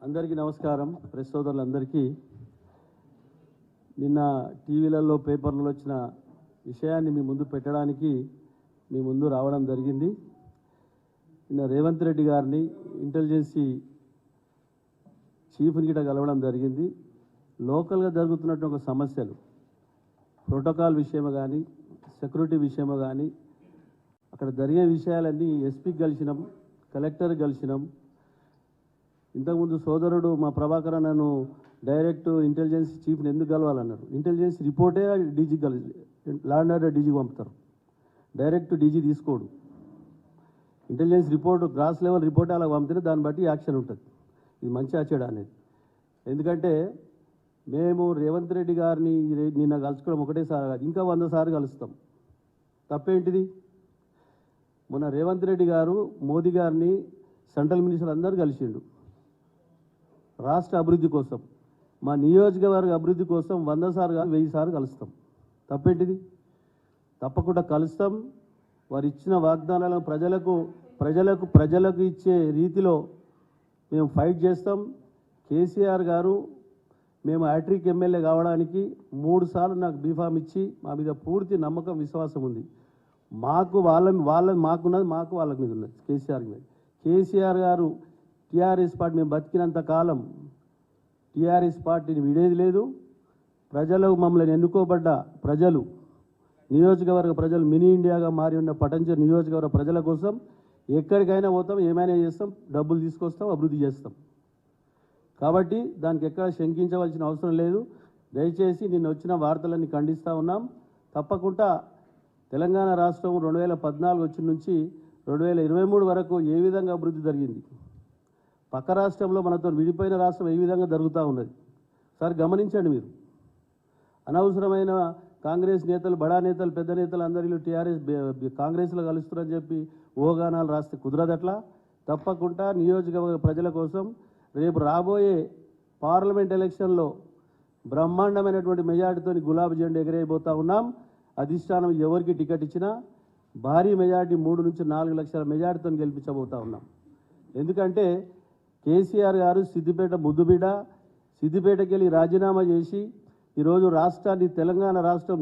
అందరికీ నమస్కారం. ప్రెస్ సోదరులందరికీ నిన్న టీవీలలో పేపర్లలో వచ్చిన విషయాన్ని మీ ముందు పెట్టడానికి మీ ముందు రావడం జరిగింది. నిన్న రేవంత్ రెడ్డి గారిని ఇంటెలిజెన్సీ చీఫ్ని గిట్ట కలవడం జరిగింది. లోకల్గా జరుగుతున్నట్టు ఒక సమస్యలు ప్రోటోకాల్ విషయమో కానీ సెక్యూరిటీ విషయమో కానీ అక్కడ జరిగే విషయాలన్నీ ఎస్పీకి కలిసినాం, కలెక్టర్కి కలిసినాం. ఇంతకుముందు సోదరుడు మా ప్రభాకర్ నన్ను డైరెక్ట్ ఇంటెలిజెన్స్ చీఫ్ని ఎందుకు కలవాలన్నారు. ఇంటెలిజెన్స్ రిపోర్టే డీజీకి కలిసి లా అండ్ ఆర్డర్ డీజీకి పంపుతారు, డైరెక్ట్ డీజీ తీసుకోడు. ఇంటెలిజెన్స్ రిపోర్ట్ గ్రాస్ లెవెల్ రిపోర్టే అలా పంపితే దాన్ని బట్టి యాక్షన్ ఉంటుంది. ఇది మంచి ఆచరణ అనేది. ఎందుకంటే మేము రేవంత్ రెడ్డి గారిని నిన్న కలుసుకోవడం ఒకటేసారి కాదు, ఇంకా 100 సార్లు కలుస్తాం. తప్పేంటిది? మొన్న రేవంత్ రెడ్డి గారు మోదీ గారిని సెంట్రల్ మినిస్టర్ అందరూ కలిసిండు. రాష్ట్ర అభివృద్ధి కోసం, మా నియోజకవర్గ అభివృద్ధి కోసం 100 సార్లు కాదు 1000 సార్లు కలుస్తాం. తప్పేంటిది? తప్పకుండా కలుస్తాం. వారు ఇచ్చిన వాగ్దానాలను ప్రజలకు ఇచ్చే రీతిలో మేము ఫైట్ చేస్తాం. కేసీఆర్ గారు మేము హ్యాట్రిక్ ఎమ్మెల్యే కావడానికి 3 సార్లు నాకు బీఫామ్ ఇచ్చి మా మీద పూర్తి నమ్మకం విశ్వాసం ఉంది. మాకున్నది మాకు వాళ్ళ మీద ఉన్నది కేసీఆర్ మీద. కేసీఆర్ గారు టీఆర్ఎస్ పార్టీ మేము బతికినంత కాలం టీఆర్ఎస్ పార్టీని విడేది లేదు. ప్రజలు మమ్మల్ని ఎన్నుకోబడ్డ ప్రజలు, నియోజకవర్గ ప్రజలు మినీ ఇండియాగా మారి ఉన్న పటంచెరు నియోజకవర్గ ప్రజల కోసం ఎక్కడికైనా పోతాం, ఏమైనా చేస్తాం, డబ్బులు తీసుకొస్తాం, అభివృద్ధి చేస్తాం. కాబట్టి దానికి ఎక్కడ శంకించవలసిన అవసరం లేదు. దయచేసి నిన్న వచ్చిన వార్తలన్నీ ఖండిస్తూ ఉన్నాం. తప్పకుండా తెలంగాణ రాష్ట్రం 2014 వచ్చిన నుంచి 2023 వరకు ఏ విధంగా అభివృద్ధి జరిగింది, పక్క రాష్ట్రంలో మనతో విడిపోయిన రాష్ట్రం ఏ విధంగా జరుగుతూ ఉన్నది సార్ గమనించండి. మీరు అనవసరమైన కాంగ్రెస్ నేతలు, బడా నేతలు, పెద్ద నేతలు అందరిలో టీఆర్ఎస్ కాంగ్రెస్లో కలుస్తున్నారని చెప్పి ఓగానాలు రాస్తే కుదరదట్లా. తప్పకుండా నియోజకవర్గ ప్రజల కోసం రేపు రాబోయే పార్లమెంట్ ఎలక్షన్లో బ్రహ్మాండమైనటువంటి మెజార్టీతో గులాబీ జెండా ఎగరేయబోతూ ఉన్నాం. అధిష్టానం ఎవరికి టికెట్ ఇచ్చినా భారీ మెజార్టీ 3 నుంచి 4 లక్షల మెజార్టీతో గెలిపించబోతూ ఉన్నాం. ఎందుకంటే కేసీఆర్ గారు సిద్దిపేట ముద్దుబిడ్డ, సిద్దిపేటకి వెళ్ళి రాజీనామా చేసి ఈరోజు రాష్ట్రాన్ని, తెలంగాణ రాష్ట్రం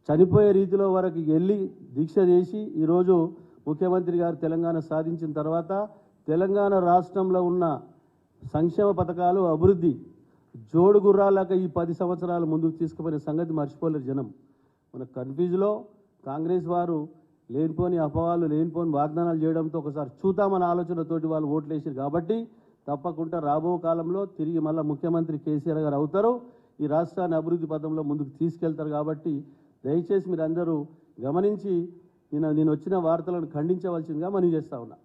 చనిపోయే రీతిలో వరకు వెళ్ళి దీక్ష చేసి ఈరోజు ముఖ్యమంత్రి గారు తెలంగాణ సాధించిన తర్వాత తెలంగాణ రాష్ట్రంలో ఉన్న సంక్షేమ పథకాలు, అభివృద్ధి జోడు గుర్రాలాగా ఈ 10 సంవత్సరాలు ముందుకు తీసుకుపోయిన సంగతి మర్చిపోలేరు జనం. మన కన్ఫ్యూజ్లో కాంగ్రెస్ వారు లేనిపోని అపవాళ్ళు, లేనిపోని వాగ్దానాలు చేయడంతో ఒకసారి చూద్దామన్న ఆలోచనతోటి వాళ్ళు ఓట్లు వేసారు. కాబట్టి తప్పకుండా రాబో కాలంలో తిరిగి మళ్ళీ ముఖ్యమంత్రి కేసీఆర్ గారు అవుతారు. ఈ రాష్ట్రాన్ని అభివృద్ధి పథంలో ముందుకు తీసుకెళ్తారు. కాబట్టి దయచేసి మీరు అందరూ గమనించి నేను వచ్చిన వార్తలను ఖండించవలసిందిగా మనవి చేస్తా ఉన్నా.